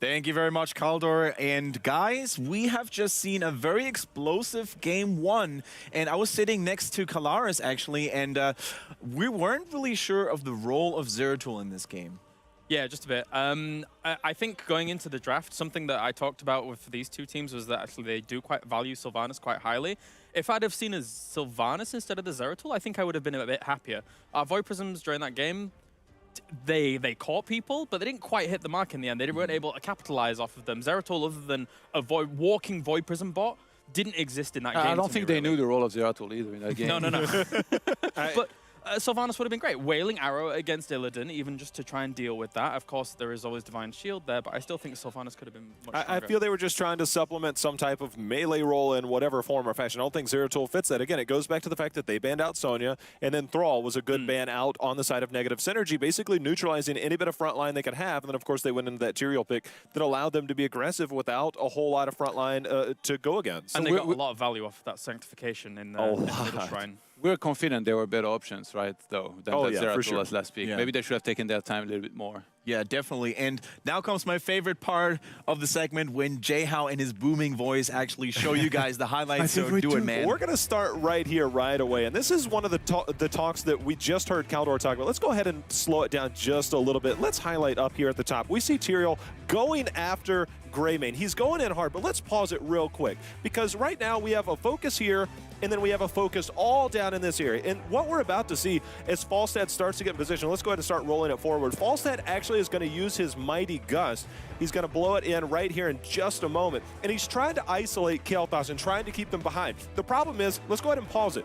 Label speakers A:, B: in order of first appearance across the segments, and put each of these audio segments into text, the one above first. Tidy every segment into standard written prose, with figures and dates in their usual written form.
A: Thank you very much, Kaldor. And guys, we have just seen a very explosive game one. And I was sitting next to Kalaris, actually, and we weren't really sure of the role of Zeratul in this game.
B: Yeah, just a bit. I think going into the draft, something that I talked about with these two teams was that actually they do quite value Sylvanas quite highly. If I'd have seen a Sylvanas instead of the Zeratul, I think I would have been a bit happier. Our Void Prisms during that game, they caught people, but they didn't quite hit the mark in the end. They weren't able to capitalize off of them. Zeratul, other than a walking Void Prism bot, didn't exist in that game.
C: I don't think they knew the role of Zeratul either in that game.
B: No. But Sylvanas would have been great. Wailing Arrow against Illidan, even just to try and deal with that. Of course, there is always Divine Shield there, but I still think Sylvanas could have been much stronger.
D: I feel they were just trying to supplement some type of melee role in whatever form or fashion. I don't think Zeratul fits that. Again, it goes back to the fact that they banned out Sonya, and then Thrall was a good ban out on the side of negative synergy, basically neutralizing any bit of front line they could have. And then, of course, they went into that Tyrael pick that allowed them to be aggressive without a whole lot of front line to go against.
B: And they got a lot of value off that sanctification in the middle shrine.
C: We're confident there were better options, right, though, than Zeratul
D: sure.
C: as last pick.
A: Yeah.
C: Maybe they should have taken their time a little bit more.
A: Yeah, definitely. And now comes my favorite part of the segment when Jayhao and his booming voice actually show you guys the highlights. So do it, man.
D: We're going to start right here, right away. And this is one of the talks that we just heard Kaldor talk about. Let's go ahead and slow it down just a little bit. Let's highlight up here at the top. We see Tyrael going after Greymane. He's going in hard, but let's pause it real quick. Because right now we have a focus here, and then we have a focus all down in this area. And what we're about to see as Falstad starts to get in position, let's go ahead and start rolling it forward. Falstad actually is going to use his Mighty Gust. He's going to blow it in right here in just a moment. And he's trying to isolate Kael'thas and trying to keep them behind. The problem is, let's go ahead and pause it.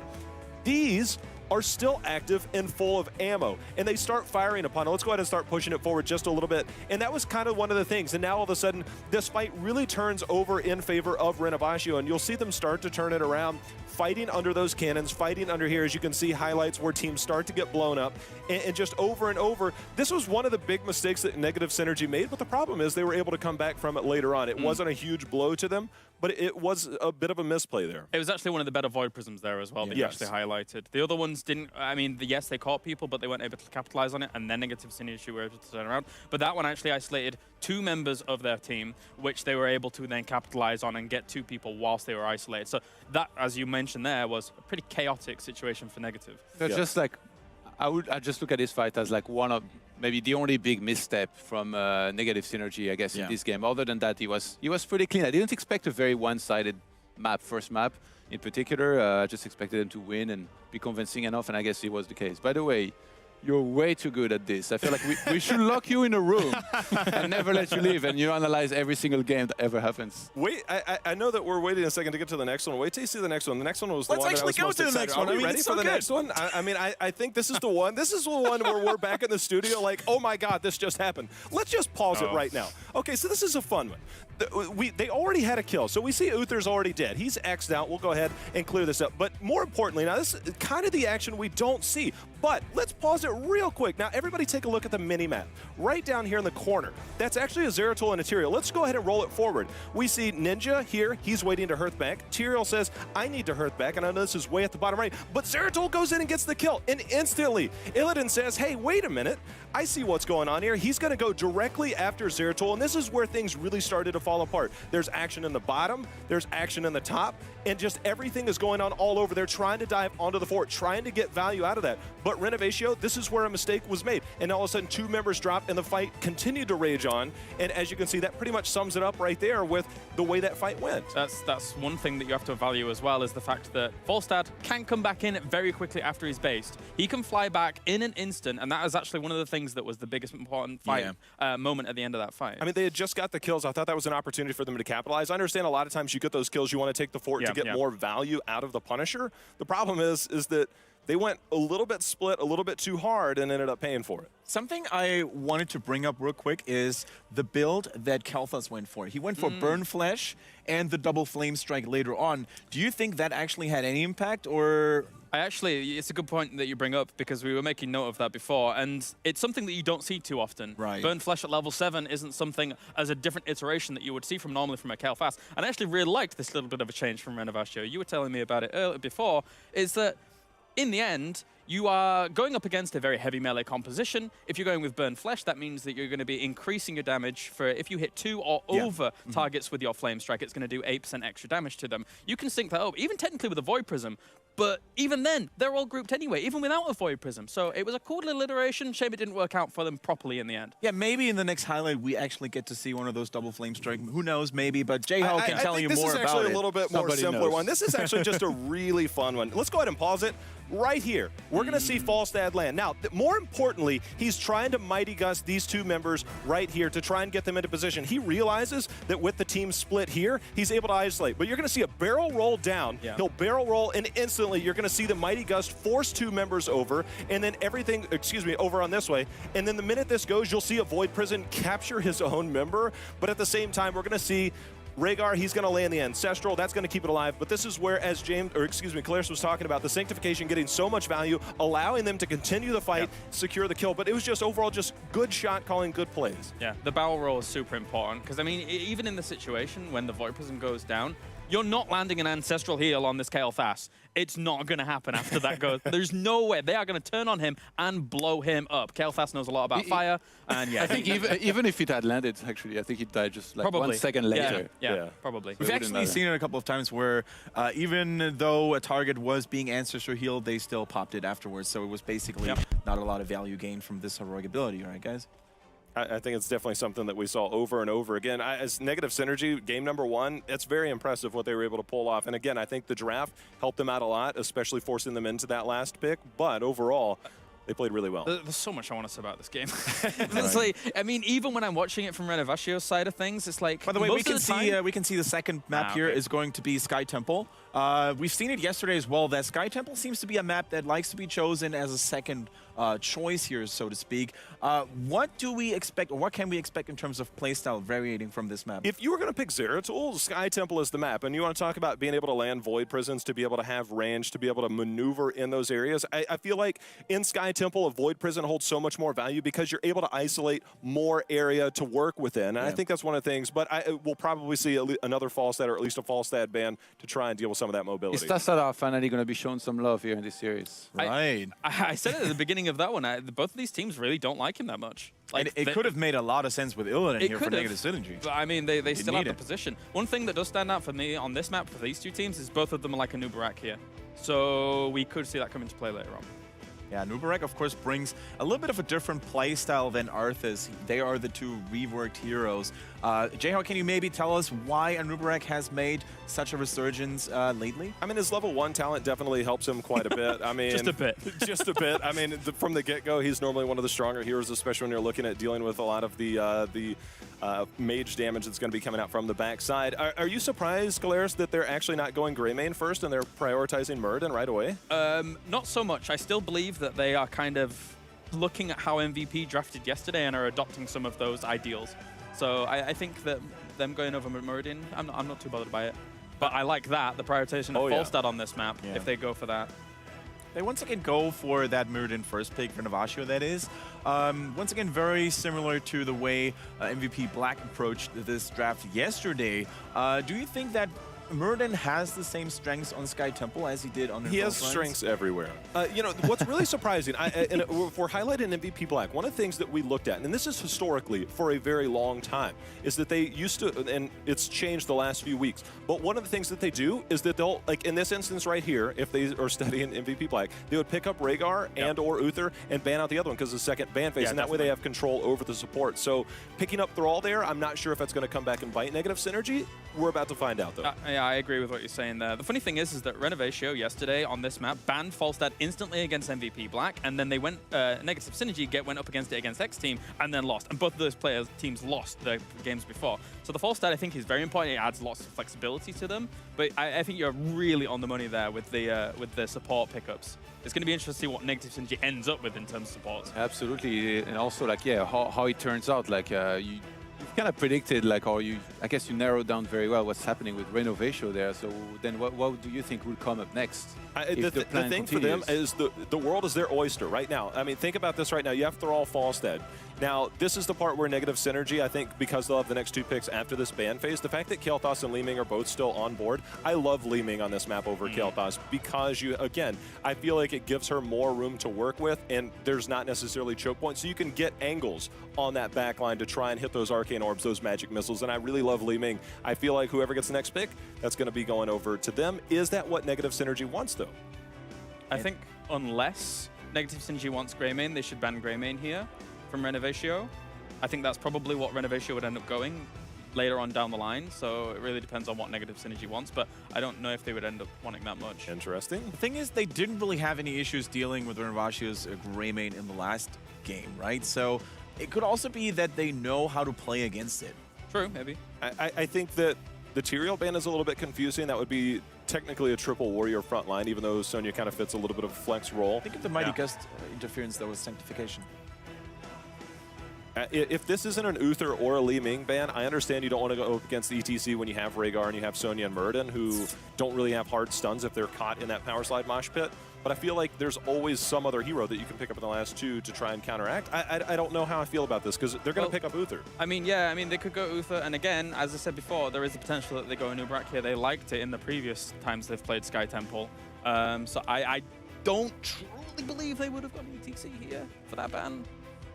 D: These are still active and full of ammo, and they start firing upon it. Let's go ahead and start pushing it forward just a little bit. And that was kind of one of the things. And now all of a sudden, this fight really turns over in favor of Renovatio, and you'll see them start to turn it around, fighting under those cannons, fighting under here. As you can see, highlights where teams start to get blown up, and just over and over. This was one of the big mistakes that Negative Synergy made, but the problem is they were able to come back from it later on. It wasn't a huge blow to them, but it was a bit of a misplay there.
B: It was actually one of the better Void Prisms there as well that you actually highlighted. The other ones didn't, I mean, yes, they caught people, but they weren't able to capitalize on it, and then Negative Synergy were able to turn around. But that one actually isolated two members of their team, which they were able to then capitalize on and get two people whilst they were isolated. So that, as you mentioned there, was a pretty chaotic situation for Negative.
C: That's just like, I just look at this fight as like one of maybe the only big misstep from Negative Synergy, I guess, in this game. Other than that, he was pretty clean. I didn't expect a very one-sided map, first map in particular. I just expected him to win and be convincing enough, and I guess it was the case. By the way, you're way too good at this. I feel like we should lock you in a room and never let you leave, and you analyze every single game that ever happens.
D: Wait, I know that we're waiting a second to get to the next one. Wait till you see the next one. The next one was the one that I was most excited. Are we ready for the next one? I mean, I think this is the one. This is the one where we're back in the studio like, oh my God, this just happened. Let's just pause it right now. Okay, so this is a fun one. They already had a kill, so we see Uther's already dead. He's X'd out. We'll go ahead and clear this up. But more importantly, now this is kind of the action we don't see. But let's pause it real quick. Now, everybody take a look at the mini-map. Right down here in the corner, that's actually a Zeratul and a Tyrael. Let's go ahead and roll it forward. We see Ninja here. He's waiting to hearth back. Tyrael says, I need to hearth back, and I know this is way at the bottom right, but Zeratul goes in and gets the kill. And instantly, Illidan says, hey, wait a minute. I see what's going on here. He's going to go directly after Zeratul, and this is where things really started to fall apart. There's action in the bottom, there's action in the top, and just everything is going on all over. They're trying to dive onto the fort, trying to get value out of that. But Renovatio, this is where a mistake was made. And all of a sudden, two members dropped, and the fight continued to rage on. And as you can see, that pretty much sums it up right there with the way that fight went.
B: That's one thing that you have to value as well, is the fact that Falstad can come back in very quickly after he's based. He can fly back in an instant, and that is actually one of the things that was the biggest important fight moment at the end of that fight.
D: I mean, they had just got the kills. I thought that was an opportunity for them to capitalize. I understand a lot of times you get those kills, you want to take the fort to get more value out of the Punisher. The problem is that they went a little bit split, a little bit too hard, and ended up paying for it.
A: Something I wanted to bring up real quick is the build that Kael'thas went for. He went for Burn Flesh and the double Flame Strike later on. Do you think that actually had any impact, or...?
B: It's a good point that you bring up, because we were making note of that before, and it's something that you don't see too often.
A: Right.
B: Burn Flesh at level 7 isn't something as a different iteration that you would see normally from a Kael'thas. And I actually really liked this little bit of a change from Renovatio. You were telling me about it earlier before, is that in the end, you are going up against a very heavy melee composition. If you're going with Burn Flesh, that means that you're going to be increasing your damage for if you hit 2 or over targets with your Flame Strike, it's going to do 8% extra damage to them. You can sync that up, even technically with a Void Prism, but even then, they're all grouped anyway, even without a Void Prism. So it was a cool little iteration. Shame it didn't work out for them properly in the end.
A: Yeah, maybe in the next highlight, we actually get to see one of those double Flame Strike. Who knows, maybe, but J-Ho can tell you more about it.
D: This is actually a little bit more simpler one. This is actually just a really fun one. Let's go ahead and pause it. Right here, we're going to see Falstad land. Now, more importantly, he's trying to Mighty Gust these 2 members right here to try and get them into position. He realizes that with the team split here, he's able to isolate. But you're going to see a barrel roll down. Yeah. He'll barrel roll, and instantly you're going to see the Mighty Gust force 2 members over, and then everything, over on this way. And then the minute this goes, you'll see a Void Prison capture his own member. But at the same time, we're going to see Rhaegar, he's going to land the Ancestral. That's going to keep it alive. But this is where, as Kalaris was talking about, the Sanctification getting so much value, allowing them to continue the fight, secure the kill. But it was just overall just good shot calling, good plays.
B: Yeah, the barrel roll is super important. Because, I mean, even in the situation when the Void Prism goes down, you're not landing an Ancestral heal on this Kael'thas. It's not going to happen after that goes. There's no way. They are going to turn on him and blow him up. Kael'thas knows a lot about fire. And yeah,
C: I think even if it had landed, actually, I think it died just like 1 second later.
B: Yeah, probably.
A: We've actually seen it a couple of times where even though a target was being Ancestral healed, they still popped it afterwards. So it was basically not a lot of value gained from this heroic ability, right, guys?
D: I think it's definitely something that we saw over and over again. As Negative Synergy, game number 1, it's very impressive what they were able to pull off. And again, I think the draft helped them out a lot, especially forcing them into that last pick. But overall, they played really well.
B: There's so much I want to say about this game. It's like, I mean, even when I'm watching it from Renovatio's side of things, it's like.
A: By the way, we can see the second map here is going to be Sky Temple. We've seen it yesterday as well. That Sky Temple seems to be a map that likes to be chosen as a second choice here, so to speak. What do we expect, or what can we expect in terms of playstyle variating from this map?
D: If you were going to pick Zeratul, Sky Temple is the map, and you want to talk about being able to land Void Prisons, to be able to have range, to be able to maneuver in those areas. I feel like in Sky Temple, a Void Prison holds so much more value because you're able to isolate more area to work within. And I think that's one of the things, but we'll probably see another Falstad, or at least a Falstad ban, to try and deal with some of that mobility.
C: Is Tassara finally going to be shown some love here in this series?
A: Right.
B: I said it at the beginning of that one. Both of these teams really don't like him that much.
A: Like, it could have made a lot of sense with Illidan here for Negative Synergy.
B: But I mean, they still have the position. One thing that does stand out for me on this map for these 2 teams is both of them are like a Nubarak here. So we could see that come into play later on.
A: Yeah, Nubarak, of course, brings a little bit of a different play style than Arthas. They are the 2 reworked heroes. J-Ho, can you maybe tell us why Nubarak has made such a resurgence lately?
D: I mean, his level 1 talent definitely helps him quite a bit. I mean,
B: just a bit.
D: Just a bit. I mean, from the get-go, he's normally one of the stronger heroes, especially when you're looking at dealing with a lot of the mage damage that's going to be coming out from the backside. Are you surprised, Kalaris, that they're actually not going Greymane first and they're prioritizing Muradin right away?
B: Not so much. I still believe that they are kind of looking at how MVP drafted yesterday and are adopting some of those ideals. So I think that them going over Muradin, I'm not too bothered by it. But I like that, the prioritization of Falstad on this map, if they go for that.
A: They once again go for that Muradin first pick, Renovatio that is. Once again, very similar to the way MVP Black approached this draft yesterday. Do you think that Muradin has the same strengths on Sky Temple as he did on the
D: He has strengths everywhere. You know, what's really surprising, and if we're highlighting MVP Black, one of the things that we looked at, and this is historically for a very long time, is that they used to, and it's changed the last few weeks, but one of the things that they do is that they'll, like in this instance right here, if they are studying MVP Black, they would pick up Rhaegar and or Uther and ban out the other one because it's the second ban phase, and that way they have control over the support. So picking up Thrall there, I'm not sure if that's going to come back and bite Negative Synergy. We're about to find out, though.
B: Yeah, I agree with what you're saying there. The funny thing is that Renovatio yesterday on this map banned Falstad instantly against MVP Black, and then they went Negative Synergy went up against it against X Team and then lost. And both of those teams lost the games before. So the Falstad, I think, is very important. It adds lots of flexibility to them. But I think you're really on the money there with the support pickups. It's going to be interesting to see what Negative Synergy ends up with in terms of supports.
C: Absolutely, and also like how it turns out. Like you've kind of predicted, like, or I guess you narrowed down very well what's happening with Renovatio there. So then what do you think will come up next?
D: The thing for them is the world is their oyster right now. I mean, think about this right now. You have Thrall Falstead. Now, this is the part where negative synergy, I think, because they'll have the next 2 picks after this ban phase, the fact that Kael'thas and Li Ming are both still on board, I love Li Ming on this map over Kael'thas because, again, I feel like it gives her more room to work with, and there's not necessarily choke points, so you can get angles on that back line to try and hit those arcane orbs, those magic missiles, and I really love Li Ming. I feel like whoever gets the next pick, that's going to be going over to them. Is that what negative synergy wants, though?
B: I think unless negative synergy wants Greymane, they should ban Greymane here from Renovatio. I think that's probably what Renovatio would end up going later on down the line, so it really depends on what negative synergy wants, but I don't know if they would end up wanting that much.
D: Interesting.
A: The thing is, they didn't really have any issues dealing with Renovatio's Greymane in the last game, right? So it could also be that they know how to play against it.
B: True, maybe.
D: I think that the Tyrael ban is a little bit confusing. That would be technically a triple warrior front line, even though Sonya kind of fits a little bit of a flex role.
A: Think of the Mighty Gust interference that was Sanctification.
D: If this isn't an Uther or a Li Ming ban, I understand you don't want to go up against the ETC when you have Rhaegar and you have Sonya and Muradin, who don't really have hard stuns if they're caught in that power slide mosh pit. But I feel like there's always some other hero that you can pick up in the last 2 to try and counteract. I don't know how I feel about this, because they're going to pick up Uther.
B: I mean, yeah, they could go Uther, and again, as I said before, there is the potential that they go Ubrak here. They liked it in the previous times they've played Sky Temple. So I don't truly believe they would have gone ETC here for that ban.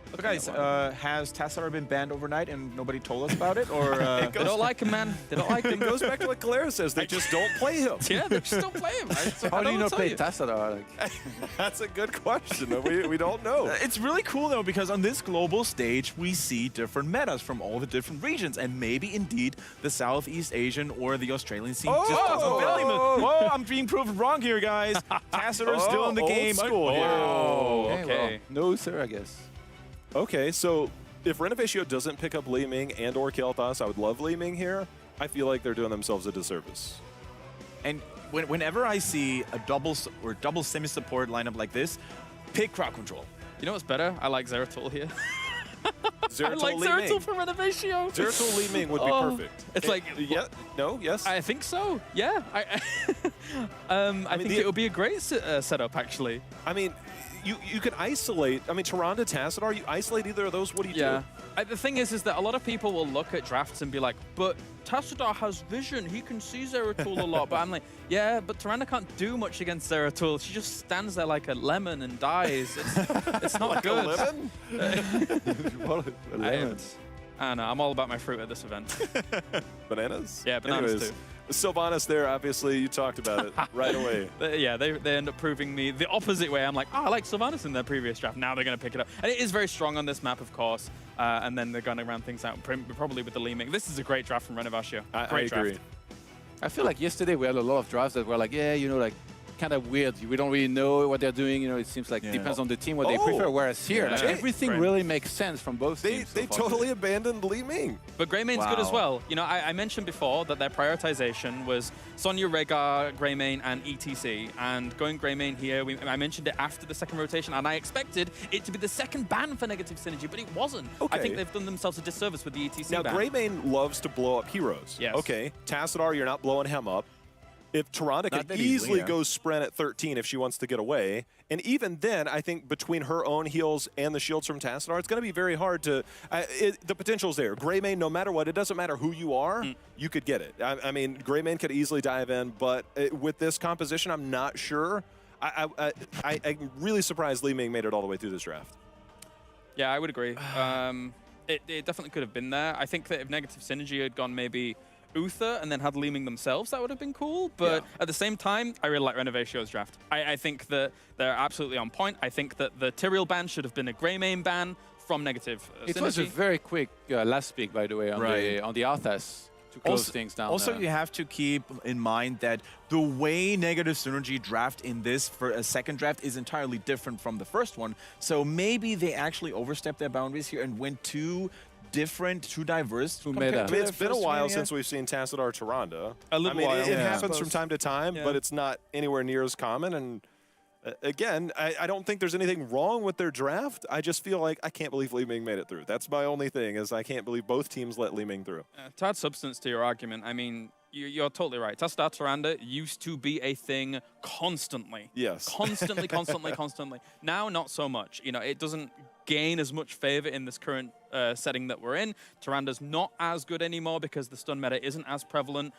A: But guys, has Tassadar been banned overnight and nobody told us about it? Or
B: they don't like him, man. They don't like him.
D: It goes back to what Kalara says. They just don't play him.
B: Yeah, they just don't play him. Right? So
C: how do you not play Tassadar? Like?
D: That's a good question. We don't know.
A: It's really cool, though, because on this global stage, we see different metas from all the different regions. And maybe, indeed, the Southeast Asian or the Australian scene just doesn't value them. Whoa, I'm being proven wrong here, guys. Tassadar's still in the game.
D: School here.
B: Oh,
C: okay.
B: Okay.
C: Well, no, sir, I guess.
D: Okay, so if Renovatio doesn't pick up Li Ming and or Kael'thas, I would love Li Ming here. I feel like they're doing themselves a disservice.
A: And whenever I see a double semi-support lineup like this, pick crowd control.
B: You know what's better? I like Zeratul here.
D: Zeratul,
B: I like
D: Li
B: Zeratul
D: Ming.
B: for Renovatio.
D: Zeratul Li Ming would be perfect.
B: It's like...
D: Yeah, no, yes?
B: I think so, yeah. I think it would be a great setup, actually.
D: I mean, you can isolate. I mean, Tyrande, Tassadar, you isolate either of those, what do you do?
B: The thing is that a lot of people will look at drafts and be like, but Tassadar has vision, he can see Zeratul a lot. But I'm like, yeah, but Tyrande can't do much against Zeratul. She just stands there like a lemon and dies. It's not
D: Like
B: good.
D: a lemon?
C: A lemon.
B: I don't know, I'm all about my fruit at this event.
D: Bananas?
B: Yeah, bananas
D: Anyways,
B: too.
D: Sylvanas there, obviously, you talked about it right away.
B: Yeah, they end up proving me the opposite way. I'm like, I like Sylvanas in their previous draft. Now they're going to pick it up. And it is very strong on this map, of course. And then they're going to round things out, probably with the Li Ming. This is a great draft from Renovatio. Great
D: I agree.
B: draft.
C: I feel like yesterday we had a lot of drafts that were like, yeah, you know, like kind of weird. We don't really know what they're doing. You know, it seems like it depends on the team what they prefer. Whereas here, like, everything really makes sense from both teams.
D: They totally abandoned Li Ming.
B: But Greymane's good as well. You know, I mentioned before that their prioritization was Sonya, Rhaegar, Greymane, and ETC. And going Greymane here, I mentioned it after the second rotation, and I expected it to be the second ban for negative synergy, but it wasn't.
D: Okay.
B: I think they've done themselves a disservice with the ETC ban.
D: Now, Greymane loves to blow up heroes.
B: Yes.
D: Okay, Tassadar, you're not blowing him up. If Tyrande could easily go sprint at 13 if she wants to get away. And even then, I think between her own heals and the shields from Tassadar, it's going to be very hard to... the potential's there. Greymane, no matter what, it doesn't matter who you are, you could get it. I mean, Greymane could easily dive in, but with this composition, I'm not sure. I'm really surprised Li Ming made it all the way through this draft.
B: Yeah, I would agree. It definitely could have been there. I think that if negative synergy had gone maybe Uther and then had Li Ming themselves, that would have been cool. But at the same time, I really like Renovatio's draft. I think that they're absolutely on point. I think that the Tyrael ban should have been a Greymane ban from negative synergy.
C: It was a very quick last pick, by the way, on the Arthas to close things down.
A: Also, you have to keep in mind that the way negative synergy draft in this for a second draft is entirely different from the first one. So maybe they actually overstepped their boundaries here and went too different, too diverse.
D: It's been a while since we've seen Tassadar Tyrande.
B: A little while.
D: It happens from time to time, but it's not anywhere near as common. And Again, I don't think there's anything wrong with their draft. I just feel like I can't believe Li Ming made it through. That's my only thing, is I can't believe both teams let Li Ming through.
B: To add substance to your argument, I mean, you're totally right. Tassadar Tyrande used to be a thing constantly.
D: Yes.
B: Constantly, constantly, constantly. Now, not so much. You know, it doesn't gain as much favor in this current setting that we're in. Tyranda's not as good anymore because the stun meta isn't as prevalent.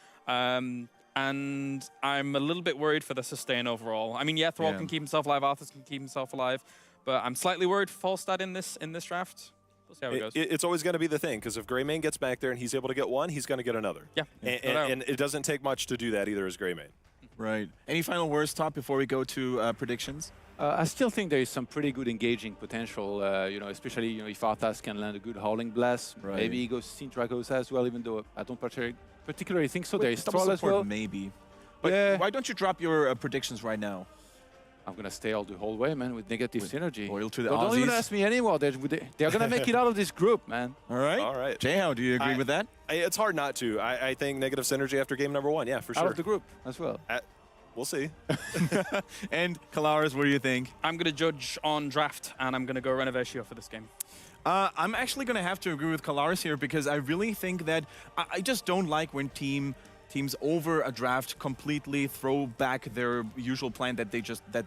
B: And I'm a little bit worried for the sustain overall. I mean, yeah, Thrall can keep himself alive, Arthas can keep himself alive, but I'm slightly worried for Falstad in this draft. We'll see how it goes.
D: It's always going to be the thing, because if Greymane gets back there and he's able to get one, he's going to get another.
B: Yeah.
D: And it doesn't take much to do that either as Greymane.
A: Right. Any final words, Top, before we go to predictions?
C: I still think there is some pretty good engaging potential, you know, especially if Arthas can land a good Howling Blast.
A: Right.
C: Maybe he goes Sintragosa as well, even though I don't particularly think so.
A: Wait,
C: There is Thrall as
A: support,
C: well.
A: maybe. But
C: Yeah.
A: why don't you drop your predictions right now?
C: I'm going to stay all the whole way, man, with negative synergy.
A: Loyal to the
C: Don't even
A: Aussies.
C: ask me anymore. They're going to make it out of this group, man.
A: All right.
D: All right.
A: Jay, do you agree with that?
D: It's hard not to. I think negative synergy after game number 1. Yeah, for sure.
C: Out of the group as well.
D: We'll see.
A: And Kalaris, what do you think?
B: I'm going to judge on draft, and I'm going to go Renovatio for this game.
A: I'm actually going to have to agree with Kalaris here, because I really think that I just don't like when teams over a draft completely throw back their usual plan that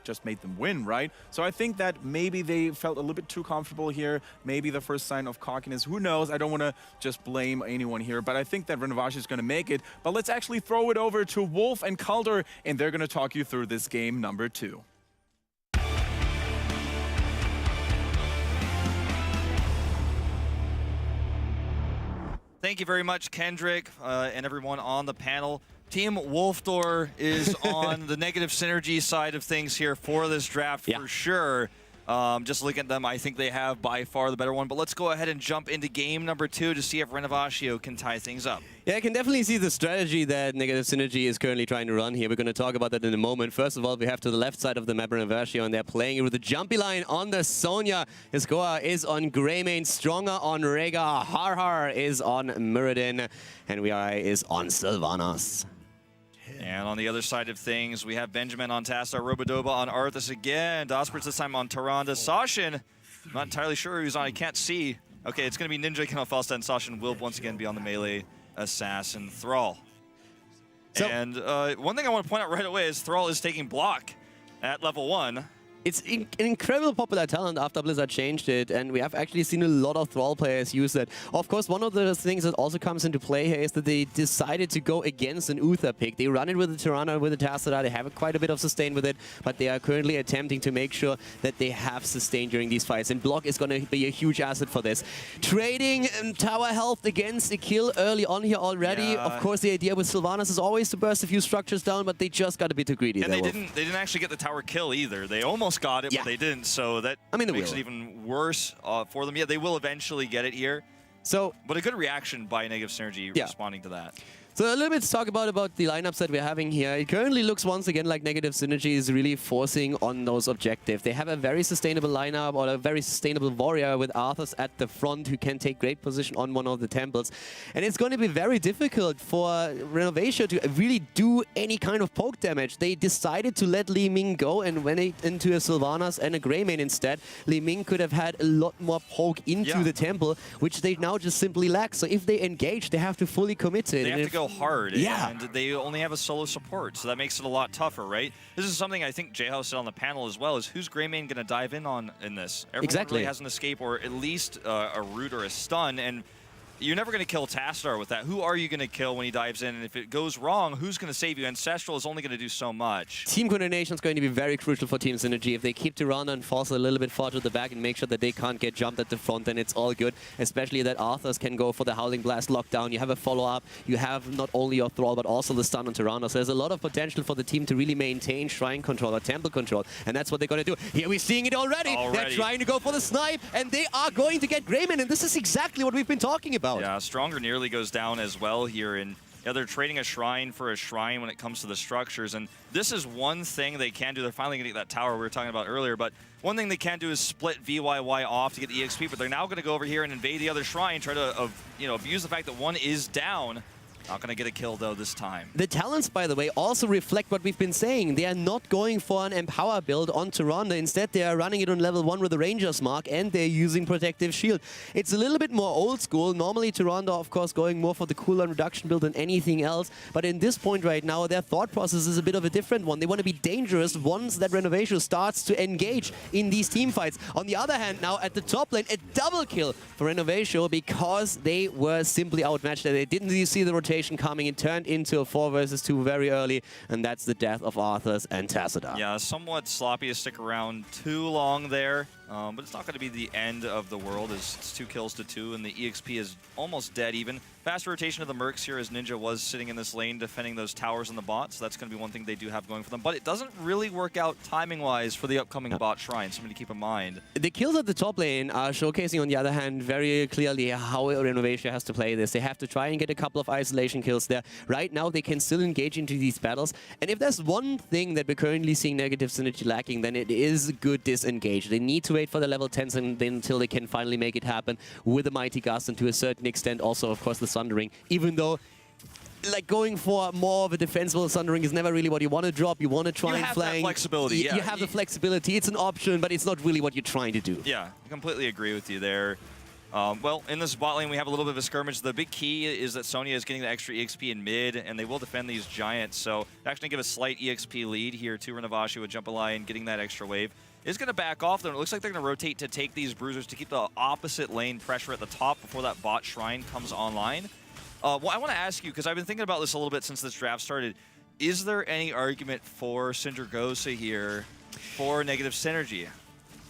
A: just made them win, right? So I think that maybe they felt a little bit too comfortable here. Maybe the first sign of cockiness. Who knows? I don't want to just blame anyone here, but I think that Renovatio is going to make it. But let's actually throw it over to Wolf and Calder, and they're going to talk you through this game number 2.
E: Thank you very much, Kendrick, and everyone on the panel. Team Wolfdor is on the negative synergy side of things here for this draft for sure. Just looking at them, I think they have by far the better one. But let's go ahead and jump into game number 2 to see if Renovatio can tie things up.
F: Yeah, I can definitely see the strategy that Negative Synergy is currently trying to run here. We're going to talk about that in a moment. First of all, we have to the left side of the map Renovatio, and they're playing it with the jumpy line on the Sonya. Iskoa is on Greymane, Stronger on Rega, Har is on Muradin, and Weari is on Sylvanas.
E: And on the other side of things, we have Benjamin on Tassadar, Robodoba on Arthas again, Dosperts this time on Tyrande. Sashin, not entirely sure who's on, I can't see. Okay, it's going to be Ninja King on Falstad, and Sashin will once again be on the melee assassin Thrall. So, and one thing I want to point out right away is Thrall is taking block at level 1.
F: It's an incredible popular talent after Blizzard changed it, and we have actually seen a lot of Thrall players use it. Of course, one of the things that also comes into play here is that they decided to go against an Uther pick. They run it with the Tirana, with the Tassadar, they have quite a bit of sustain with it, but they are currently attempting to make sure that they have sustain during these fights, and block is going to be a huge asset for this. Trading tower health against a kill early on here already. Yeah. Of course, the idea with Sylvanas is always to burst a few structures down, but they just got a bit too greedy.
E: And they didn't actually get the tower kill either. They almost got it, but they didn't, so that makes it even worse for them. Yeah, they will eventually get it here. But a good reaction by Negative Synergy responding to that.
F: So a little bit to talk about the lineups that we're having here. It currently looks once again like Negative Synergy is really forcing on those objectives. They have a very sustainable lineup, or a very sustainable warrior with Arthas at the front who can take great position on one of the temples. And it's going to be very difficult for Renovatio to really do any kind of poke damage. They decided to let Li Ming go and went into a Sylvanas and a Greymane instead. Li Ming could have had a lot more poke into the temple, which they now just simply lack. So if they engage, they have to fully commit to it.
E: They have to go hard, and they only have a solo support, so that makes it a lot tougher, right? This is something I think J-House said on the panel as well, is who's Greymane going to dive in on in this? Everyone really has an escape, or at least a root or a stun, and you're never going to kill Tassadar with that. Who are you going to kill when he dives in? And if it goes wrong, who's going to save you? Ancestral is only going to do so much.
F: Team coordination is going to be very crucial for Team Synergy. If they keep Tirana and force a little bit far to the back and make sure that they can't get jumped at the front, then it's all good. Especially that Arthas can go for the Howling Blast lockdown. You have a follow-up. You have not only your Thrall, but also the stun on Tirana. So there's a lot of potential for the team to really maintain Shrine control or Temple control. And that's what they're going to do. Here we're seeing it already. They're trying to go for the snipe, and they are going to get Greymane. And this is exactly what we've been talking about.
E: Yeah, Stronger nearly goes down as well here, and they're trading a shrine for a shrine when it comes to the structures, and this is one thing they can do. They're finally going to get that tower we were talking about earlier, but one thing they can do is split VYY off to get the EXP, but they're now going to go over here and invade the other shrine, try to abuse the fact that one is down. Not going to get a kill, though, this time.
F: The talents, by the way, also reflect what we've been saying. They are not going for an Empower build on Tyrande. Instead, they are running it on level 1 with the Ranger's Mark, and they're using Protective Shield. It's a little bit more old school. Normally, Tyrande, of course, going more for the cooldown reduction build than anything else. But in this point right now, their thought process is a bit of a different one. They want to be dangerous once that Renovatio starts to engage in these team fights. On the other hand, now at the top lane, a double kill for Renovatio because they were simply outmatched. They didn't really see the rotation coming. It turned into a 4 versus 2 very early, and that's the death of Arthas and Tassadar.
E: Yeah, somewhat sloppy to stick around too long there, but it's not going to be the end of the world as it's 2 kills to 2, and the EXP is almost dead even. Fast rotation of the Mercs here as Ninja was sitting in this lane defending those towers and the bots, so that's going to be one thing they do have going for them. But it doesn't really work out timing-wise for the upcoming bot shrine, something to keep in mind.
F: The kills at the top lane are showcasing, on the other hand, very clearly how Renovatio has to play this. They have to try and get a couple of isolation kills there. Right now, they can still engage into these battles. And if there's one thing that we're currently seeing negative synergy lacking, then it is good disengage. They need to wait for the level 10s until they can finally make it happen with the Mighty Gust, and to a certain extent also, of course, the Sundering. Even though, like, going for more of a defensible Sundering is never really what you want to drop. You want to try and flank.
E: You have that flexibility, yeah.
F: You have the flexibility. It's an option, but it's not really what you're trying to do.
E: Yeah, I completely agree with you there. Well, in this bot lane, we have a little bit of a skirmish. The big key is that Sonya is getting the extra EXP in mid, and they will defend these giants. So actually give a slight EXP lead here to Renovatio with Jambalaya getting that extra wave. Is going to back off, though. It looks like they're going to rotate to take these bruisers to keep the opposite lane pressure at the top before that bot shrine comes online. Well, I want to ask you, because I've been thinking about this a little bit since this draft started, is there any argument for Syndragosa here for negative synergy?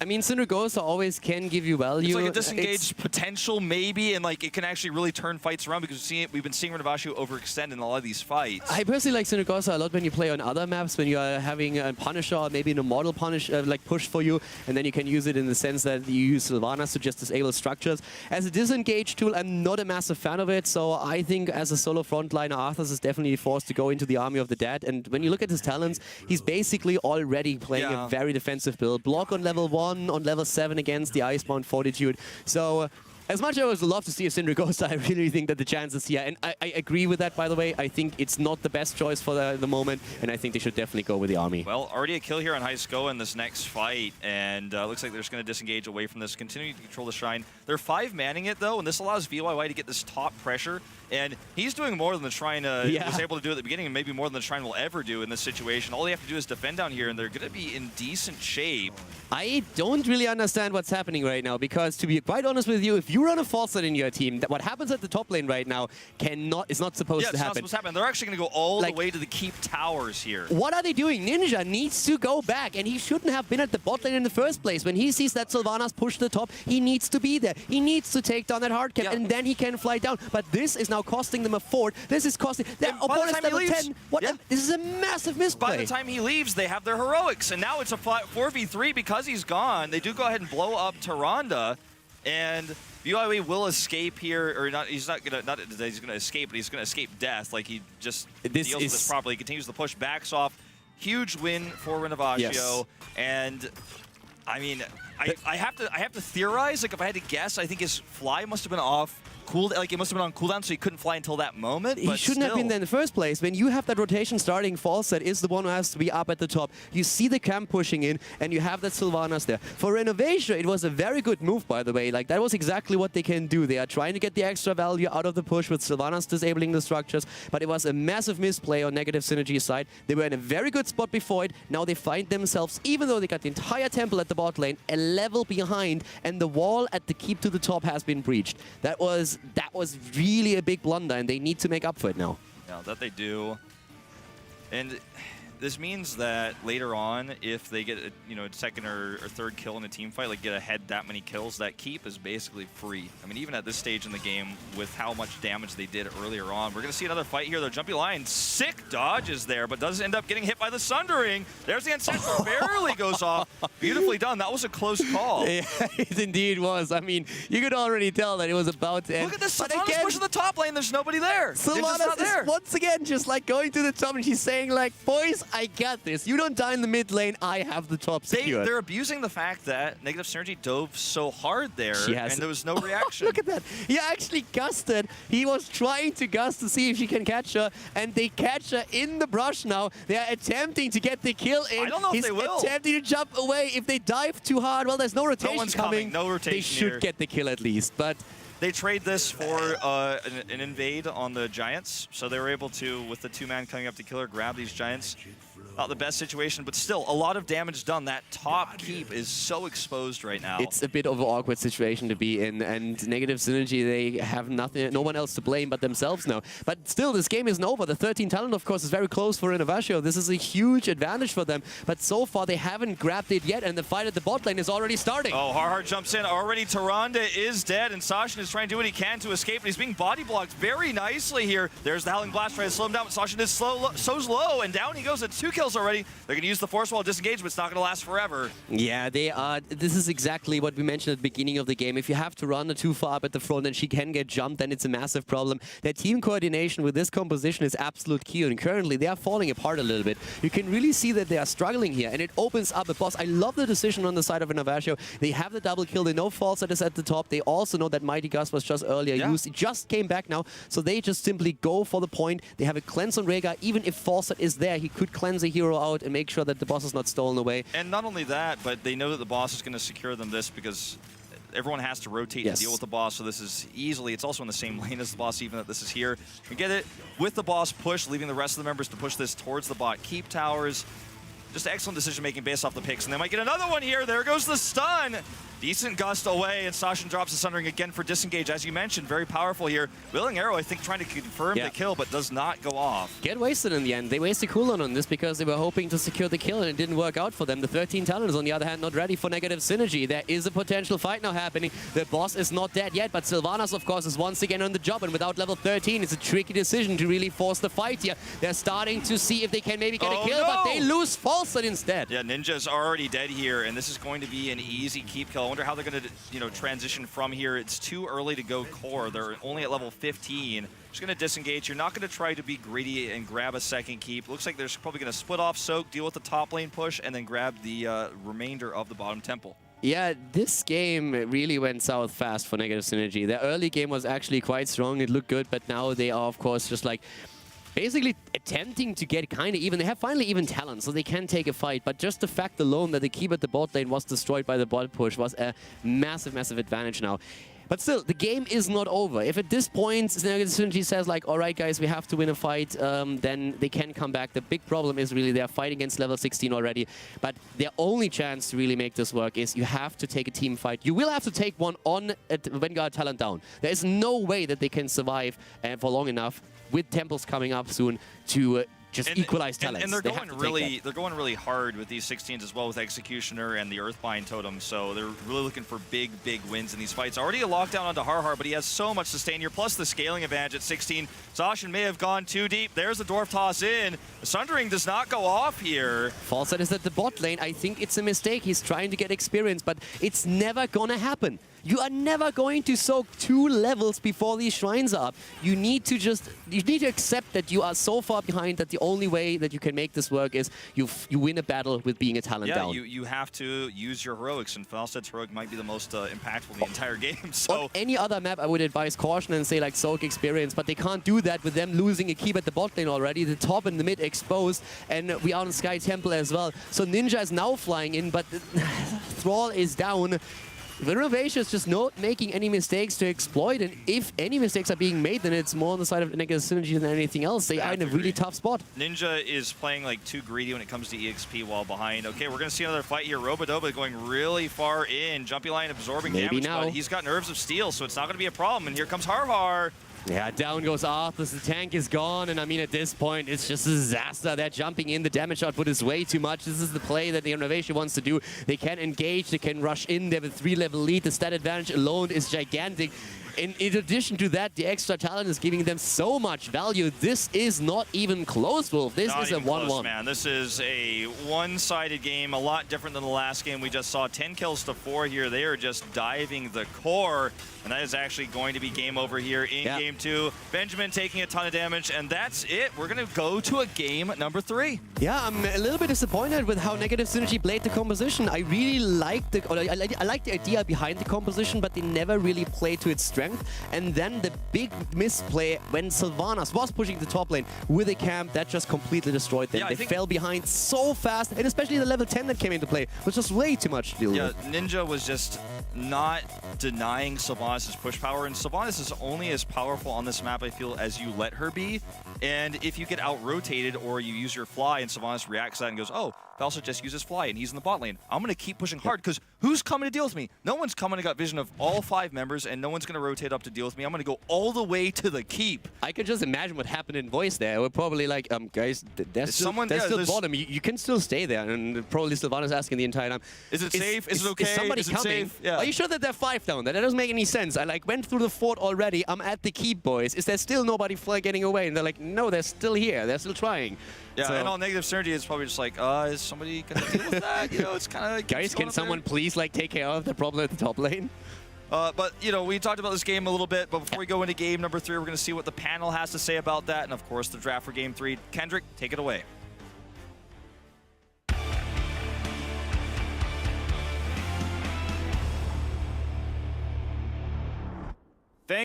F: I mean, Syndragosa always can give you value.
E: It's like a disengaged potential, maybe, and like it can actually really turn fights around because we've been seeing Renovatio overextend in a lot of these fights.
F: I personally like Syndragosa a lot when you play on other maps, when you are having a Punisher or maybe an Immortal push for you, and then you can use it in the sense that you use Sylvanas to just disable structures. As a disengage tool, I'm not a massive fan of it, so I think as a solo frontliner, Arthas is definitely forced to go into the army of the dead, and when you look at his talents, he's basically already playing a very defensive build. Block on level 1, on level 7 against the Icebound Fortitude. So as much as I would love to see a Syndragosa, I really think that the chances here, and I agree with that, by the way, I think it's not the best choice for the moment, and I think they should definitely go with the army.
E: Well, already a kill here on Highsco in this next fight, and looks like they're just going to disengage away from this, continuing to control the shrine. They're 5-manning it, though, and this allows VYY to get this top pressure, and he's doing more than the shrine was able to do at the beginning, and maybe more than the shrine will ever do in this situation. All they have to do is defend down here, and they're going to be in decent shape.
F: I don't really understand what's happening right now, because to be quite honest with you, if you run a false in your team, what happens at the top lane right now is not supposed to happen.
E: Yeah, it's not supposed to happen. They're actually going to go all the way to the keep towers here.
F: What are they doing? Ninja needs to go back, and he shouldn't have been at the bot lane in the first place. When he sees that Sylvanas push to the top, he needs to be there. He needs to take down that hard cap, and then he can fly down. But this is now costing them a fort. This is costing their opponent's level 10. This is a massive misplay.
E: By the time he leaves, they have their heroics, and now it's a 4v3 because he's gone. They do go ahead and blow up Tyrande, and VYY will escape here, or not. He's not gonna. Not that he's gonna escape, but he's gonna escape death. Like he just deals with this properly. He continues the push, backs off. Huge win for Renovatio, and I mean, I have to theorize. Like if I had to guess, I think his fly must have been off. Like it must have been on cooldown, so he couldn't fly until that moment.
F: He shouldn't have been there in the first place. When you have that rotation starting, Falset is the one who has to be up at the top. You see the camp pushing in, and you have that Sylvanas there. For Renovatio, it was a very good move, by the way. Like that was exactly what they can do. They are trying to get the extra value out of the push with Sylvanas disabling the structures, but it was a massive misplay on negative synergy side. They were in a very good spot before it. Now they find themselves, even though they got the entire temple at the bot lane, a level behind, and the wall at the keep to the top has been breached. That was really a big blunder, and they need to make up for it now.
E: Yeah, that they do. And this means that later on, if they get a second or third kill in a team fight, like get ahead that many kills, that keep is basically free. I mean, even at this stage in the game, with how much damage they did earlier on, we're going to see another fight here. The Jumpy Lion, sick dodges there, but does end up getting hit by the Sundering. There's the Ancestor, barely goes off. Beautifully done. That was a close call.
F: Yeah, it indeed was. I mean, you could already tell that it was about to end.
E: Look at this, Sylvanas pushing the top lane. There's nobody there.
F: Sylvanas is once again just like going to the top, and she's saying like, boys, I got this. You don't die in the mid lane, I have the top secured.
E: They're abusing the fact that Negative Synergy dove so hard there, and there was no reaction.
F: Look at that. He actually gusted. He was trying to gust to see if he can catch her, and they catch her in the brush now. They are attempting to get the kill in.
E: I don't know if they will.
F: He's attempting to jump away. If they dive too hard, well, there's no rotation
E: No one's
F: coming.
E: No rotation
F: They should
E: here.
F: get the kill at least, but...
E: They trade this for an invade on the Giants, so they were able to, with the 2-man coming up to kill her, grab these Giants. Not the best situation, but still a lot of damage done. That top keep is so exposed right now.
F: It's a bit of an awkward situation to be in, and Negative Synergy, they have nothing, no one else to blame but themselves now. But still, this game isn't over. The 13 talent, of course, is very close for Renovatio. This is a huge advantage for them, but so far they haven't grabbed it yet, and the fight at the bot lane is already starting.
E: Oh, Harhar jumps in. Already Tyrande is dead, and Sashin is trying to do what he can to escape, but he's being body blocked very nicely here. There's the Howling Blast trying to slow him down, but Sashin is so slow, and down he goes at 2 kills already. They're going to use the Force Wall disengage, but it's not going to last forever.
F: Yeah, they are. This is exactly what we mentioned at the beginning of the game. If you have to run too far up at the front and she can get jumped, then it's a massive problem. Their team coordination with this composition is absolute key, and currently they are falling apart a little bit. You can really see that they are struggling here, and it opens up a boss. I love the decision on the side of Renovatio. They have the double kill. They know Falset is at the top. They also know that Mighty Gust was just earlier used. It just came back now, so they just simply go for the point. They have a cleanse on Rhaegar. Even if Falset is there, he could cleanse a hero out and make sure that the boss is not stolen away.
E: And not only that, but they know that the boss is going to secure them this because everyone has to rotate to deal with the boss, so this is easily, it's also in the same lane as the boss, even that this is here. We get it with the boss push, leaving the rest of the members to push this towards the bot. Keep towers. Just excellent decision-making based off the picks, and they might get another one here. There goes the stun. Decent gust away, and Sashin drops the Sundering again for disengage. As you mentioned, very powerful here. Willing Arrow, I think, trying to confirm the kill, but does not go off.
F: Get wasted in the end. They wasted cooldown on this because they were hoping to secure the kill, and it didn't work out for them. The 13 talents, on the other hand, not ready for Negative Synergy. There is a potential fight now happening. The boss is not dead yet, but Sylvanas, of course, is once again on the job, and without level 13, it's a tricky decision to really force the fight here. They're starting to see if they can maybe get a kill, but they lose Falset instead.
E: Yeah, Ninja's already dead here, and this is going to be an easy keep kill. I wonder how they're going to, transition from here. It's too early to go core. They're only at level 15. Just going to disengage. You're not going to try to be greedy and grab a second keep. Looks like they're probably going to split off Soak, deal with the top lane push, and then grab the remainder of the bottom temple.
F: Yeah, this game really went south fast for Negative Synergy. The early game was actually quite strong. It looked good, but now they are, of course, just like basically attempting to get kind of even. They have finally even talent, so they can take a fight. But just the fact alone that the keep at the bot lane was destroyed by the bot push was a massive, massive advantage now. But still, the game is not over. If at this point Synergy says like, all right, guys, we have to win a fight, then they can come back. The big problem is really they're fighting against level 16 already. But their only chance to really make this work is you have to take a team fight. You will have to take one on Vanguard talent down. There is no way that they can survive for long enough with temples coming up soon to just equalize talents.
E: And they're going really hard with these 16s as well, with Executioner and the Earthbind Totem, so they're really looking for big, big wins in these fights. Already a lockdown onto Harhar, but he has so much sustain here, plus the scaling advantage at 16. Sashin may have gone too deep. There's the Dwarf toss in. The Sundering does not go off here.
F: Falset is at the bot lane. I think it's a mistake. He's trying to get experience, but it's never gonna happen. You are never going to soak 2 levels before these shrines are up. You need to accept that you are so far behind that the only way that you can make this work is you win a battle with being a talent down.
E: Yeah, you have to use your heroics, and Falset's heroic might be the most impactful in the entire game. So
F: on any other map, I would advise caution and say like soak experience, but they can't do that with them losing a keep at the bot lane already. The top and the mid exposed, and we are on Sky Temple as well. So Ninja is now flying in, but Thrall is down. Renovatio is just not making any mistakes to exploit, and if any mistakes are being made, then it's more on the side of Negative Synergy than anything else. They are in a really tough spot.
E: Ninja is playing like too greedy when it comes to EXP while behind. Okay, we're going to see another fight here. Robodoba going really far in. Jumpy Line absorbing damage, but he's got Nerves of Steel, so it's not going to be a problem. And here comes Harhar.
F: Yeah, down goes Arthas, the tank is gone, and I mean at this point it's just a disaster. They're jumping in, the damage output is way too much. This is the play that the Renovatio wants to do. They can engage, they can rush in, they have a 3-level lead. The stat advantage alone is gigantic. In addition to that, the extra talent is giving them so much value. This is not even close, Wolf. This is a 1-1.
E: Man, this is a one-sided game, a lot different than the last game we just saw. 10 kills to 4 here. They are just diving the core, and that is actually going to be game over here in game 2. Benjamin taking a ton of damage, and that's it. We're going to go to a game number 3.
F: Yeah, I'm a little bit disappointed with how Negative Synergy played the composition. I really liked the, I like the idea behind the composition, but they never really played to its strength. And then the big misplay when Sylvanas was pushing the top lane with a camp, that just completely destroyed them. They fell behind so fast, and especially the level 10 that came into play was just way too much to deal with.
E: Ninja was just not denying Sylvanas' push power, and Sylvanas is only as powerful on this map, I feel, as you let her be. And if you get out-rotated or you use your fly and Sylvanas reacts to that and goes, oh, Valsa just uses fly and he's in the bot lane, I'm going to keep pushing hard because who's coming to deal with me? No one's coming to got vision of all 5 members, and no one's going to rotate up to deal with me. I'm going to go all the way to the keep.
F: I could just imagine what happened in voice there. We're probably like, guys, there's still bottom. You can still stay there. And probably Sylvanas asking the entire time,
E: is it safe? Is it okay?
F: Is somebody coming? Yeah. Are you sure that they're 5 down there? That doesn't make any sense. I like went through the fort already. I'm at the keep, boys. Is there still nobody getting away? And they're like, no, they're still here. They're still trying.
E: Yeah, and all Negative Synergy is probably just like, is somebody going to deal with that? You know, it's kind of like...
F: Guys, can someone please like take care of the problem at the top lane?
E: But, you know, we talked about this game a little bit, but before we go into game number 3, we're going to see what the panel has to say about that, and of course, the draft for game 3. Kendrick, take it away.